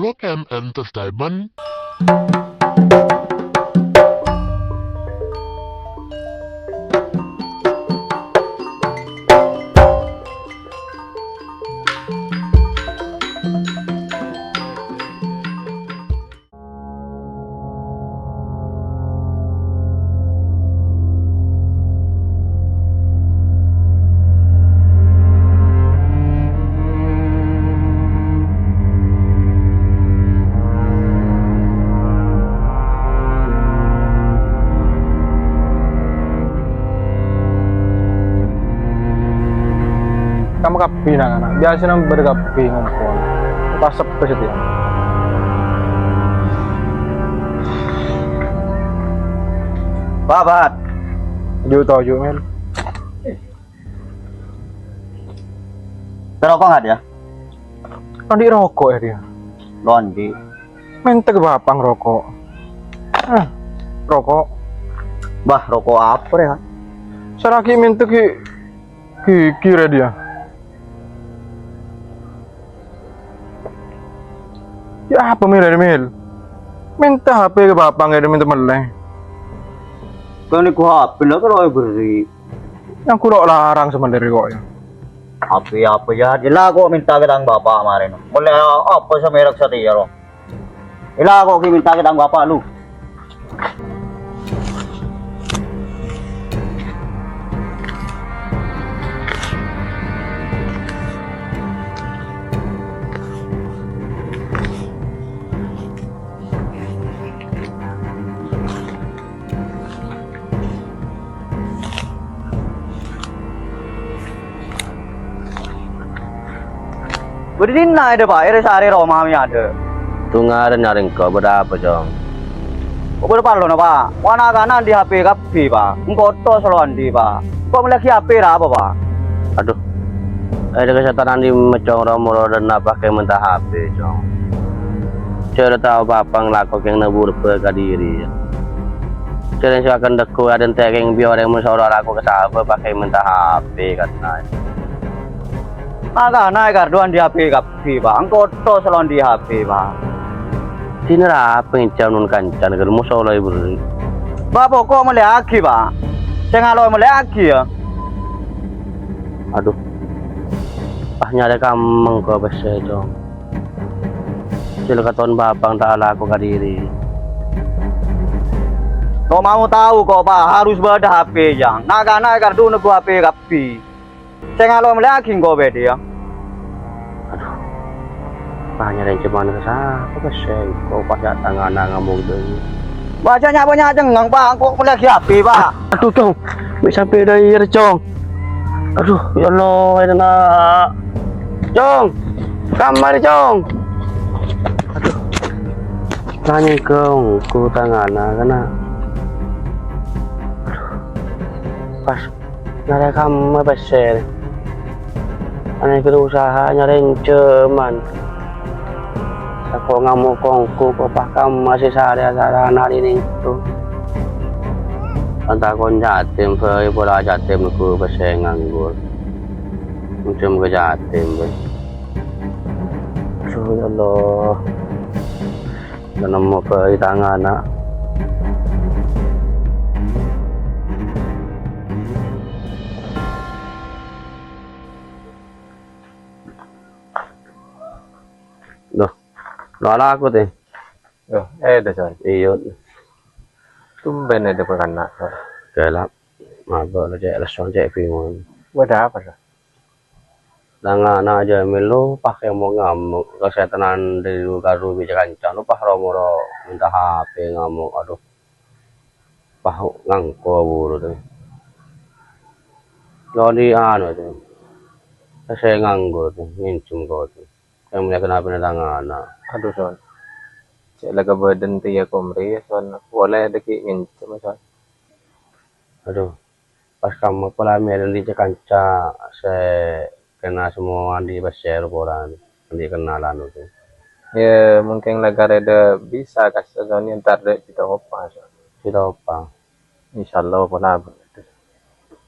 Blog and Entertainment. Kamu kapi nak anak biasa nang berkapi ngumpul pas sepi itu ya Babat, juta mil rokok nggak dia? Londi rokok ya dia Londi. minta ke bapak ngerokok rokok Bah, rokok apa ya? saraki minta kira dia ya apa mil minta HP ke bapak nggak ada minta meleng Kan ini gua HP lah kalau beri yang kurang larang sebenarnya kok ya HP apa ya? Jelas kok minta ke tang bapak kemarin. Boleh apa semerek setia lo? Jelas kok minta ke tang bapak lu. Berdin na ada pak, ini sehari Roma kami ada. Tungaran nyaring kau berapa jong? Kau berapa lo na pak? Wana kanan di HP kapi pak, engkau to salon di pak. Kau melaki HP apa pak? Aduh, ada kesetanan di mecong romoro dan apa kayak mentah HP jong. Saya tahu bapak ngelakok yang nebur diri. Saya akan deku ada yang biar yang musyawarah aku ke sahabat pakai mentah HP katanya. Maka naik karduan di HP kapi pak, engkau to salon di HP pak. Sini lah apa yang calon kancan kalau musyawarah ibu. Bapak kok melaki pak? Saya ngalau melaki ya. Aduh, nyari kameng kau besar jong. Sila katon bapak tak laku ke diri. Kau mau tahu kok pak, harus berada HP yang. Naik karduan aku HP kapi. Saya ngalau melaki kau beda ya. Aduh, banyak yang cuman kesapa besar. Kau pas datang anak ngomong dulu. Bacanya banyak cengang pak, kok melaki HP pak. Aduh cong, bisa sampai dari cong. Aduh, ya Allah, ini nak. Cong, kamar cong. Aduh, tanya kau, ku tangan kena. Aduh, pas nyari kamar besar. Aneh berusaha nyari cuman. Aku ngamuk kongku, kok pakam masih sehari-hari anak ini itu. Entah kon jatim, bola jatim aku besar nganggur. Macam ke jatim, Aduh ya Allah, jangan mau ke tangan nak. Loh, lala aku teh. yo dah coy Iyo, tumben ada peranak gelap. Mabok lo cek lesong cek bingung. wadah apa dah Tangan aja melu pakai mau ngamuk kesehatan dari garu bisa kancang lu pah romoro minta HP ngamuk aduh pah ngangko buru tuh lo di anu tuh saya nganggur tuh ngincum kau tuh yang punya kenapa nih tangan aduh son cek laga badan tu ya komri son boleh deki ngincam son aduh pas kamu pola dan di kanca saya kena semua di besar boran di kenalan tuh ya mungkin negara ada bisa kasih son yang ntar dek kita apa son kita apa insyaallah pernah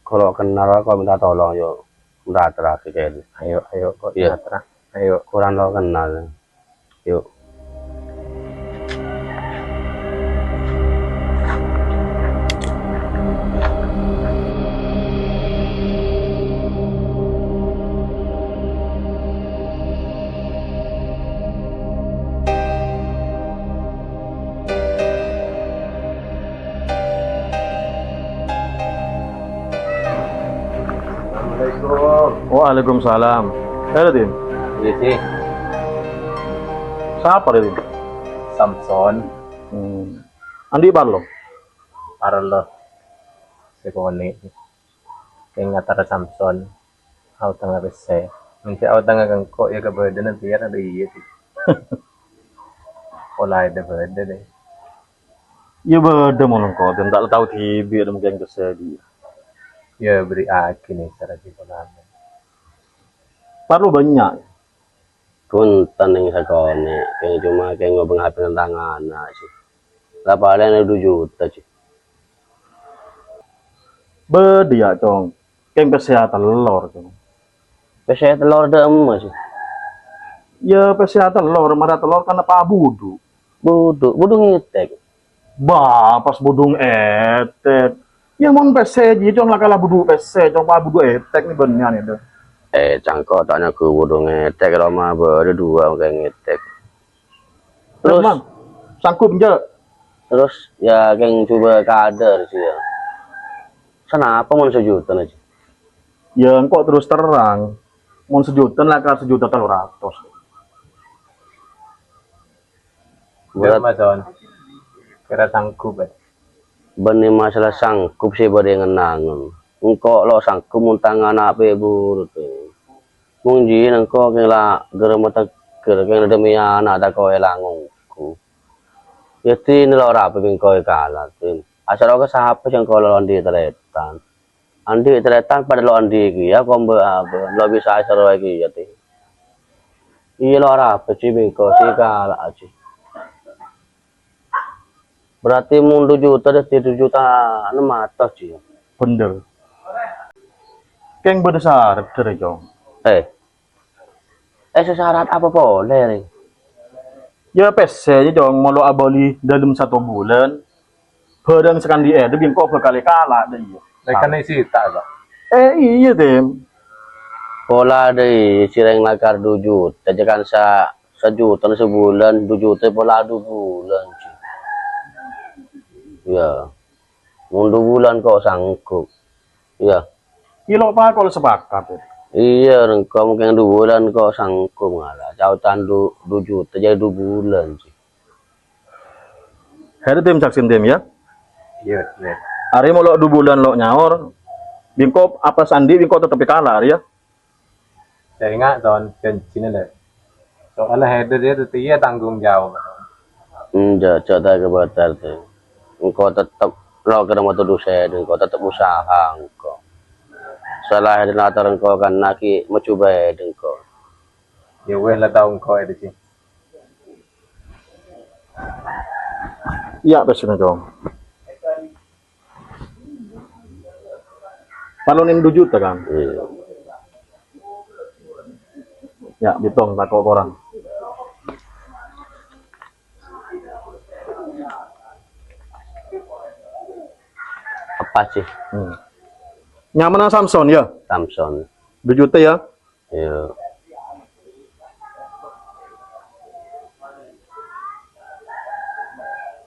kalau kenal kau minta tolong yuk udah terakhir kayak ayo kok Iya. terang ayo kurang lo kenal yuk Waalaikumsalam. Din. Iya sih, Siapa Din? Samson, Andi Barlo. Parlo, Sekoni, yang ngatara Samson, au tengah bese. Nanti au tengah kengkok ya kebetulan nanti ya ada iya sih. Pola ada beda deh. Ya beda mau kok, dan tak tahu TV ada mungkin kesedi. Ya beri akin nih cara di pola. Barlo banyak. Punten yang sakone, kayak cuma kayak ngobeng HP tentang anak sih. Lah paling 2 juta sih. Beda ya cong. Kayak kesehatan lor cong. Saya telur emas sih. Ya kesehatan lor, marah telur karena apa budu. Budu ngitek. Bah, pas budung etek. Ya mon pese ji cong lah kalah budu pese, cong pa budu etek nih bener nih deh. Cangkok tanya ke budu ngetek Roma baru 2 kayak ngetek. Terus, Terus mang, sangkup aja. terus ya kayak coba kader sih ya. Kenapa mau sejuta aja? Ya kok terus terang. Mon sejuta lah kan 1.300.000. Buat Buat Amazon, kira sanggup ya. benih masalah sangkup sih pada yang nangun. Engkau lo sangkup muntang anak pebur tuh. Mungkin engkau kela gerem mata gerem demi anak tak kau elangungku. Ya tin lo rapi bingkau kalah tin. Asal aku siapa yang kau lo andi teretan. Andi teretan pada lo andi ya kau lo bisa asal lagi ya tin. Iya lo rapi sih bingkau sih kalah sih. Berarti mau 2 juta deh 7 juta 600 sih. Bener. Keng besar dari cong. Syarat apa boleh nih? Ya pese aja dong, mau lo abali dalam 1 bulan. Pedang sekali dia kok berkali kalah deh. Mereka nih sih tak pak. Iya dem. Pola deh sireng lakar 2 juta. Jangan sejuta sebulan 2 juta pola 2 bulan sih. Ya. Mau 2 bulan kok sanggup. Ya. Kilo apa kalau sepakat ya? Iya, engkau mungkin 2 bulan kok sanggup ngalah. Cautan 2 juta jadi 2 bulan sih. Hari dem saksin dem ya. Iya, iya. Hari mau lo 2 bulan lo nyaur. Bingkop apa sandi bingkop tetap kalah ya. Saya ingat tahun sini deh. Soalnya header dia tuh iya tanggung jawab. Enggak, coba kebatar tuh. Engkau tetap lo kena motor dosa engkau tetap usaha engkau. Salah di latar engkau kan naki mencoba engkau. Ya weh lah tahun kau ada sih. Iya pesnya dong. Palonin 2 juta kan? Iya. Ya, bitong tak kok orang. Apa sih Nyaman Samson ya? Samson? 2 juta ya? Iya.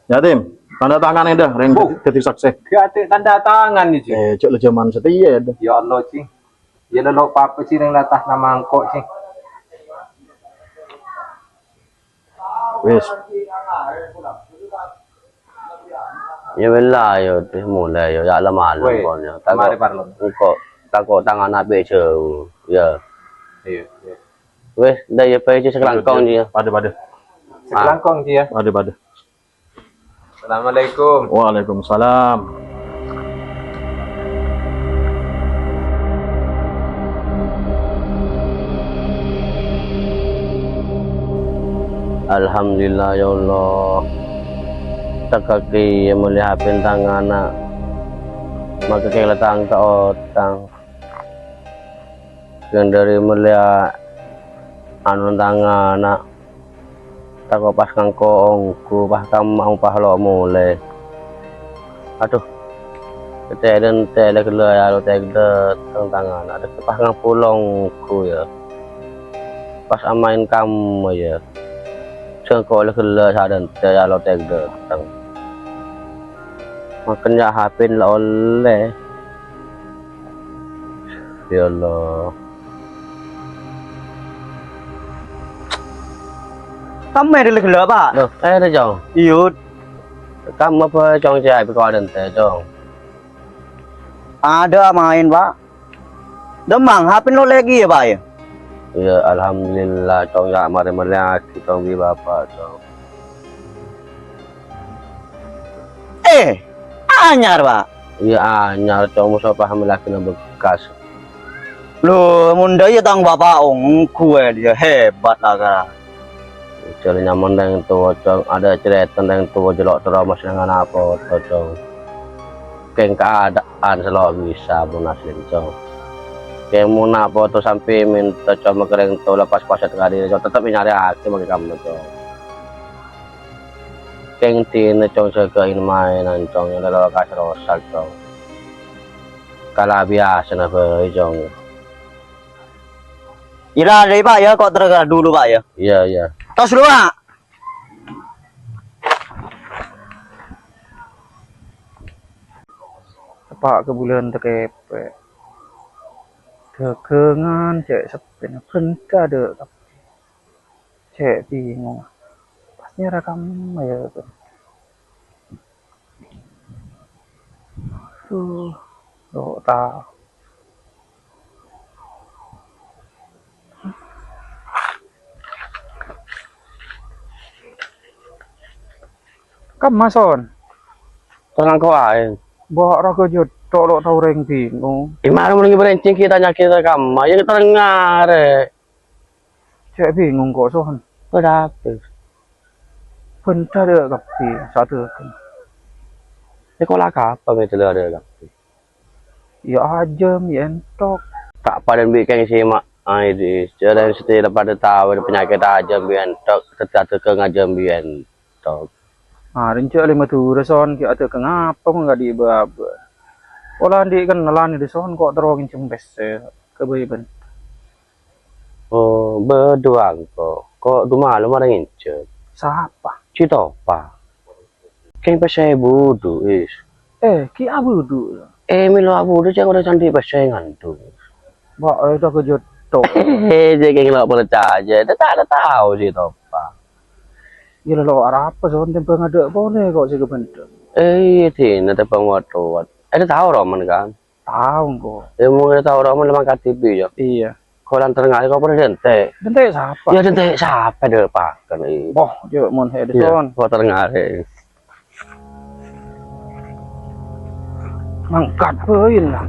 Ya tim, tanda tangan dah, reng jadi sukses. Gak ada tanda tangan nih sih. Cok le zaman setia dah. Ya Allah sih. Ya lo apa sih yang latah nama angkot sih. Wes, Ya bela yo teh mulai yo ya lah malam Weh, kon yo. mari parlo. Takut tangan ape jauh. Ya. Iya, iya. Wes, dah ya pe sekelangkong dia. pada. Sekelangkong sih ya. Pada. Assalamualaikum. Waalaikumsalam. Alhamdulillah ya Allah. Takaki yang melihat tangan anak. Maka keletang tak otang. Yang dari melihat anu tangan anak. Tak kau pas kangkongku pas kamu mau pas lo mulai. Aduh. Keteden tele kelo ya lo tegde tangan ada pas ngang pulongku ya. Pas amain kamu ya. Sengkol kelo sadan te ya lo tegde tang. Makanya HP lah oleh. Ya Allah. Kamu ada gelap pak? Loh, ada Chong. Iya. Kamu apa Chong cai pergi dente Chong? Ada main pak. Demang, HP lo lagi ya pak ya? Ya alhamdulillah Chong ya mari-mari aku Chong bi bapak Chong. Anyar pak. Iya anyar Chong musuh paham laki na bekas. Loh, munda ya tang bapak gue dia hebat lah kan. Cari nyaman dengan tua Chong, ada cerita dengan tua jelok terus dengan apa tuh Chong. Keng keadaan selalu bisa munasin Chong. Keng mau apa tuh sampai minta Chong kering tuh lepas paset kali Chong tetap nyari hati bagi kamu Chong. Keng tin Chong sekein mainan Chong yang lalu kasih rosak Chong. Kalau biasa na Chong. Ira dari pak ya, kok tergerak dulu pak ya? Iya iya. Tos dulu pak. Pak ke bulan tekepe. Kekengan cek sepen penta deh. Cek bingung. Pasnya rekam ya tuh. Doh tahu. Kamu mason, Tenang kau aing. bawa raga jodoh lo tau reng bingung. Gimana mau berencing kita nyakit kamu? Ya kita dengar. Cek bingung kok son. Berapa? Penta deh kapi satu kan. Sekolah apa betul ada kan? Ya aja entok. Tak pada bikin si mak. Ini jalan setelah pada tahu penyakit aja bientok, tetap ke ngajam bientok. Rinci lima tu reson ki ada kengapa enggak dibawa. Olah di kan nalani reson kok terowin cembes kebaikan. Oh, berdua kok tu malam ada ngincer. Siapa? Cita apa? Kayak pasai bodoh is. Ki abu tu. Milo abu tu jangan udah cantik pasai ngantuk. Bawa itu ke jodoh. Jadi kayak nggak percaya, dia tak ada tahu sih apa. Ya lo arah apa son tempat ngada boleh kok sih kebentuk. Ini nanti pengotot. Ada tahu Roman kan? Tahu kok. Mau tahu Roman lemah KTP ya. Iya. Kau lantar nggak? Kau pernah dente? Dente siapa? Ya dente siapa deh pak? Kan ini. Boh, jo mon he Iya. son. Kau terngar. Mangkat poin lah.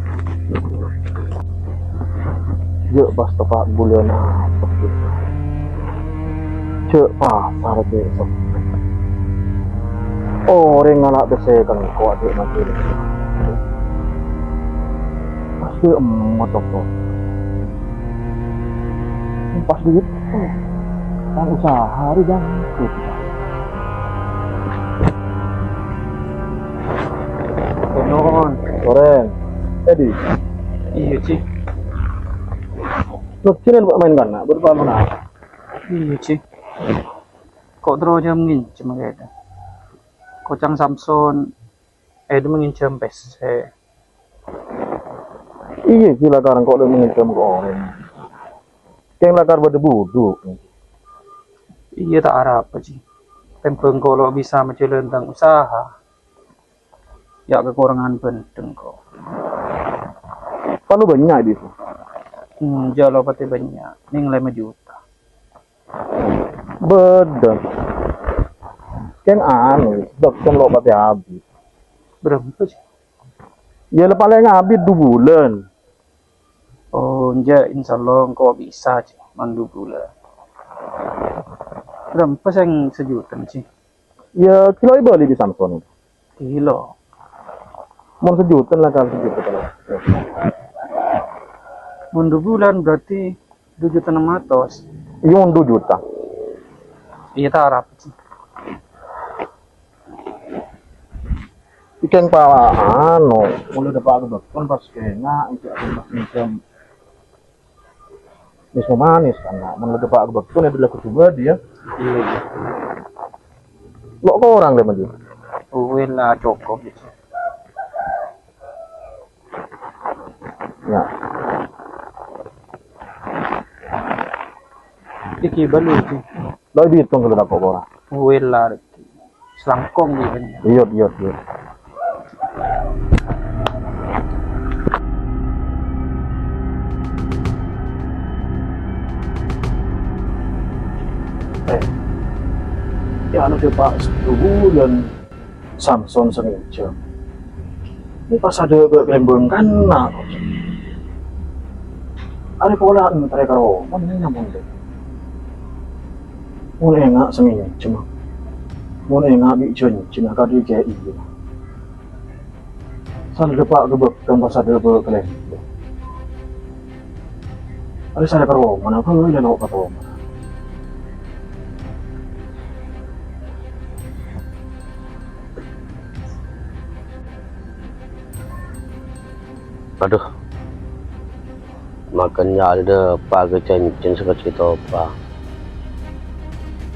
Yo pas tepat bulan apa gitu. Cek pasar besok. Orang ngalak bese kan kok ada nanti. Pasti emot apa. Pas duit. Kan usaha hari jangan ikut. Non. Goreng. Edi. Iya sih. Lu sini main kan nak berapa mana? Iya sih. Kok terus jam ngincem kayaknya. Kocang Samson. Itu mengincem PC. Iya gila sekarang kok lu mengincam ke orang. Kayak lakar berdebu. Iya tak arah apa sih. Tempeng kalau bisa mencelentang usaha. Ya kekurangan penting kok. Kalau banyak di situ. Jalo pati banyak. Ning 5 juta. Bedah. Kan anu, dokter lo pati habis. Berapa sih? Ya paling habis 2 bulan. Oh, insya Allah kok bisa sih. Mandu bulan. Berapa yang sejuta sih? Ya kilo beli di Samsung. Kilo. Mau sejuta lah kalau sejuta kalau. Mandu bulan berarti 2.600.000. Iya 2 juta. Iya tak harap sih. Ikan pa ano, mulai dapat aku dokter pas kena itu aku macam mismo manis kan. Mulai dapat aku dokter itu adalah kedua dia. Iya. Lo kok orang deh maju. Uwin lah cukup gitu. Ya. Iki balu sih. Doi bitung kalau dapat ora. Wela selangkong di kan. Iya. Ya anu Pak 1 bulan Samson sengaja. Ini pas ada kelembang kan nak. Ada pola antara karo, mana nyambung deh. Mau enggak sengaja cuma. Mau enggak bikin cina kadi kayak iya. Sana Pak gebek dan pas ada kelembang. Ada saya karo, mana pun dia nak karo. Aduh, makannya ada pagi cincin sekecil topa.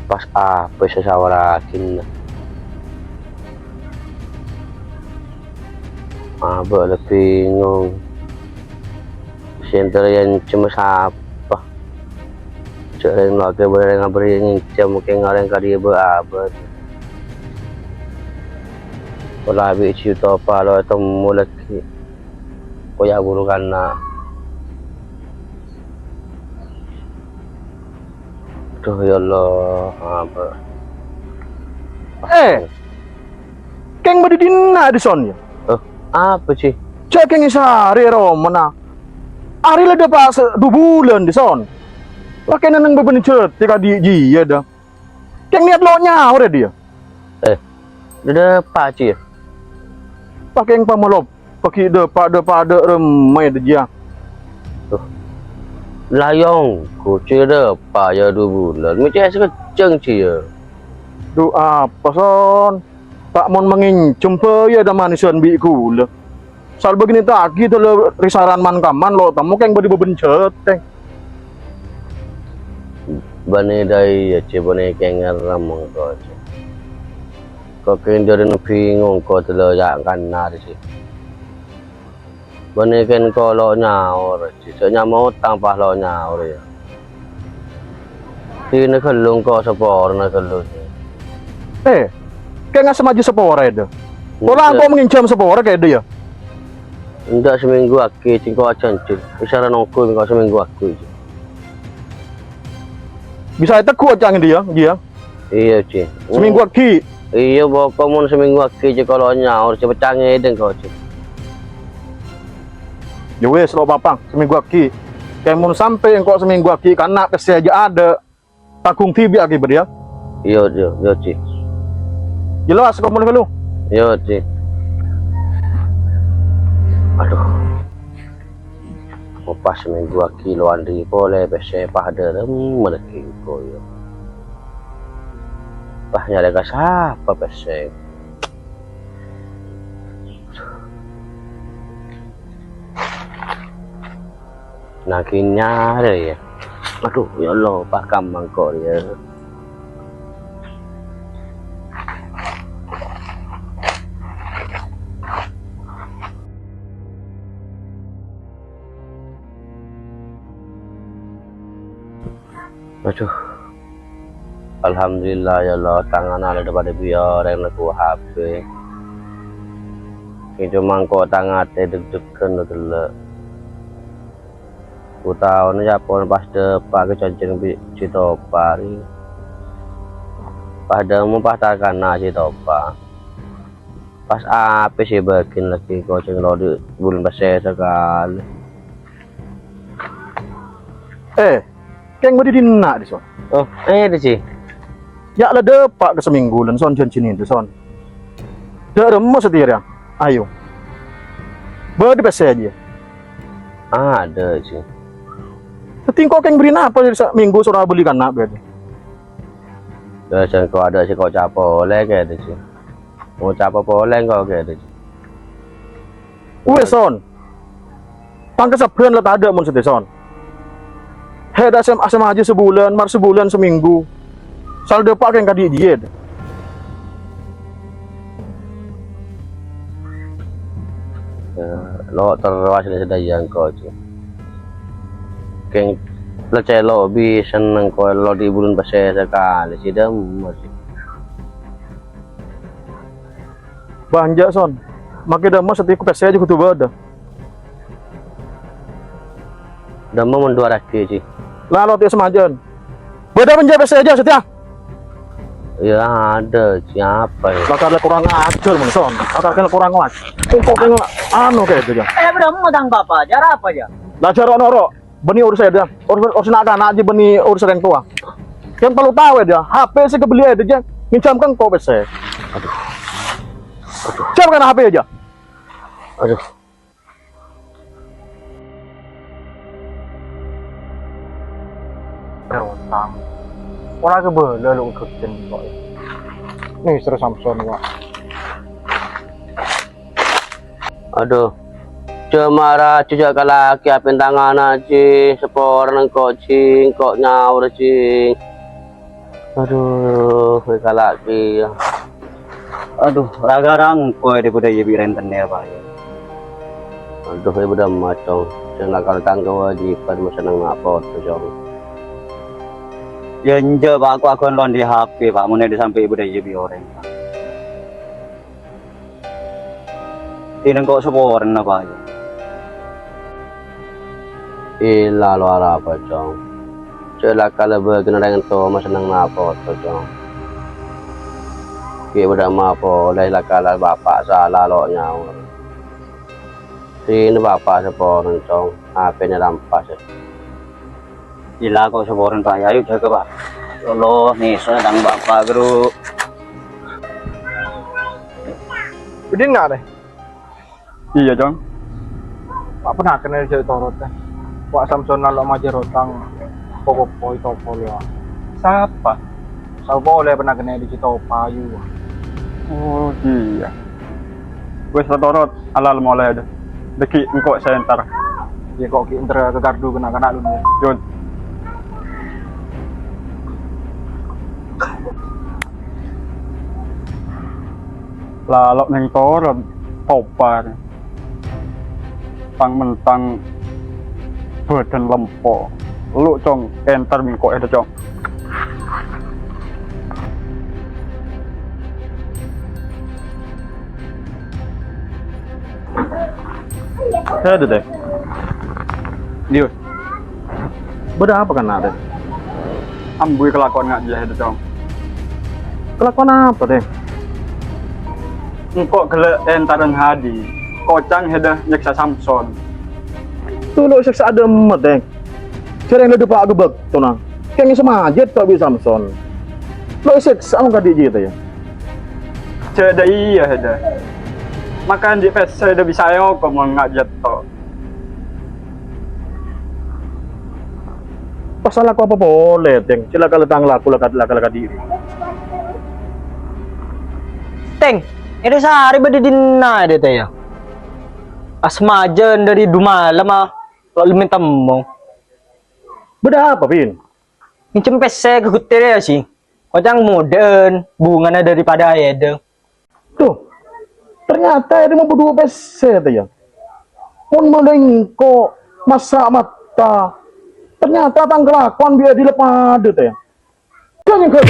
Pas apa sesawarakin. Abah lebih bingung. Center yang cuma siapa? Jangan lagi beri ngincam mungkin orang kali berabad. Kalau habis itu topa lo temu lagi. Kaya buru kana. Duh ya Allah, apa? Keng badidina di son ya. Apa sih? Cek keng isari ro mana. Ari lah pas 2 bulan di son. Pakai neneng bebenin cet tika di ya dah. Keng niat lo nyaur dia. Udah apa sih? Pakai yang pamalop. Pakai pada remai dia. Layong, kucing ada apa ya 2 bulan. Macam sekeceng sih ya. Doa apa son? Tak mau mengincem ya ada manisan bi kula. Sal begini tak gitu lo risaran man kaman lo tamu keng badi bebencet teng. Bani dai ya cebone keng ramong ko. Kau keng jadi bingung kau terlalu jangan nari sih. Bani kan kalau nyaur, sisanya mau tanpa lo nyaur ya. Ini kelung kau sepor nak kelung. Kayak nggak semaju sepora itu. Kalau aku mengincam sepora kayak dia. Enggak seminggu aku cingko cancil. Isara nongko cingko seminggu aku. Bisa itu kuat jangan dia. Iya cing. Seminggu aku. Iya bawa kamu seminggu aku cing kalau nyaur cepet canggih dan kau cing. Ya wes lo papang seminggu aki. Kayak mau sampai engkau seminggu aki karena kesel aja ada takung tibi aki berdia. Iya ci. Jelas kau mau lu. Iya ci. Aduh. Mau pas seminggu aki lo andi boleh bese pada meleki ko yo. Pah nyari ka siapa bese. Nakinya ada ya. Aduh ya Allah Pak Kamang kok ya. Aduh. Alhamdulillah ya Allah tangan ada daripada biar yang aku HP. Itu mangkok tangan deg-degan dulu. Ku tahu ni Japon pas depan ke cancing cito pari. Pada mu pas takkan nasi topa. Pas apa sih bikin lagi koceng lo di bulan besar sekali. Keng mau didina di son. Oh, di sih. Ya lah depak ke seminggu dan son cincin itu son. Dah remes setir ya. Ayo. Berde besar aja. Ada sih. Tingkok keng beri apa minggu surah belikan nak berarti. Biasa kau ada sih kau capo oleh kayak sih. Mau capo oleh kau kayak sih. Son. Tangke sebulan lah tak ada mun sedih son. Ada asam aja sebulan, mar sebulan seminggu. Sal depak keng kadi diet. Lo terus sudah yang kau sih. Keng Lo celo bi seneng ko lo di bulan pasir sekali sih dah masih. Banja son. Makin dah mas setiap PC aja kutu bada. Dah mau mendua lagi sih. Lalu dia semajan. Beda menjadi PC aja setia. Ya ada siapa ya? Lakarnya kurang ajar mun son. Lakarnya kurang ajar. Kok tengok anu kayak itu ya. Beda mau tang papa, cara apa ya? Lajar noro. Beni urus saya dia. Urus anak aja beni urus yang tua. Yang perlu tahu dia. HP sih kebeli aja dia. Mincamkan kok PC. Siapa kan HP aja? Aduh. Rotang. Orang ke bela lu ikutin kok. Nih terus Samson kok. Aduh. Cemara cucak laki apin tangan aja sepor nang cing kok nyaur cing. Aduh, laki. Aduh, ragarang ko di budaya biren tenir pak. Aduh, ibu dah macam. Jangan kalau tangga wajiban masa nang apa tu jom. Ya nje pak aku akan lon di HP pak, mun di sampai budaya bi orang. Tinang kok sepor na pak. Ila lo apa jom. Celak kalau berkena dengan tu masa nang apa tu jom. Kita dah apa, dah kalau bapak salah lo nyaur. Sini bapak sepor jom. Apa ni rampas. Ila kok seporan pak, ayo jaga pak. Lolo nih sedang bapak guru. Ini enggak deh. Iya, Jong. Pak pernah kenal jadi torot teh. Pak Samson lalu majer rotang pokok itu ya. Siapa? Saya boleh pernah kenal di Citopayu. Oh iya. Gue torot alal mulai ada. Deki engkau center. Ya kok ki inter ke gardu kena lu nih. Yun. Lalu neng torot topar. Tang mentang badan lempo. Lu cong enter mingko ada cong. Ada deh. Dia. Beda apa kan ada? Ambui kelakuan nggak dia ada cong. Kelakuan apa deh? Engkau gele entaran hadi. Kocang heda nyeksa Samson. Tuh lo seksa ada emet deh. Cereng lo depan gebek tuh nang. Kayaknya sama aja tak bisa Samson. Lo seksa mau gak dia ya? Ceda iya heda. Makan di pes saya udah bisa yo kok mau ngajak to. Pasal aku apa boleh, Teng. Sila letang laku laka diri. Teng, ini sehari berdina deh teh ya. Asmajen dari Dumala mah lalu minta mau. Beda apa, Pin? Mincem pese kegutir ya sih. Kocang modern, bunganya daripada ayede. Tuh, ternyata dia mau berdua PC tuh ya. Pun melengko masa mata. Ternyata tangkelakuan biar dilepas tuh ya. Jangan kau.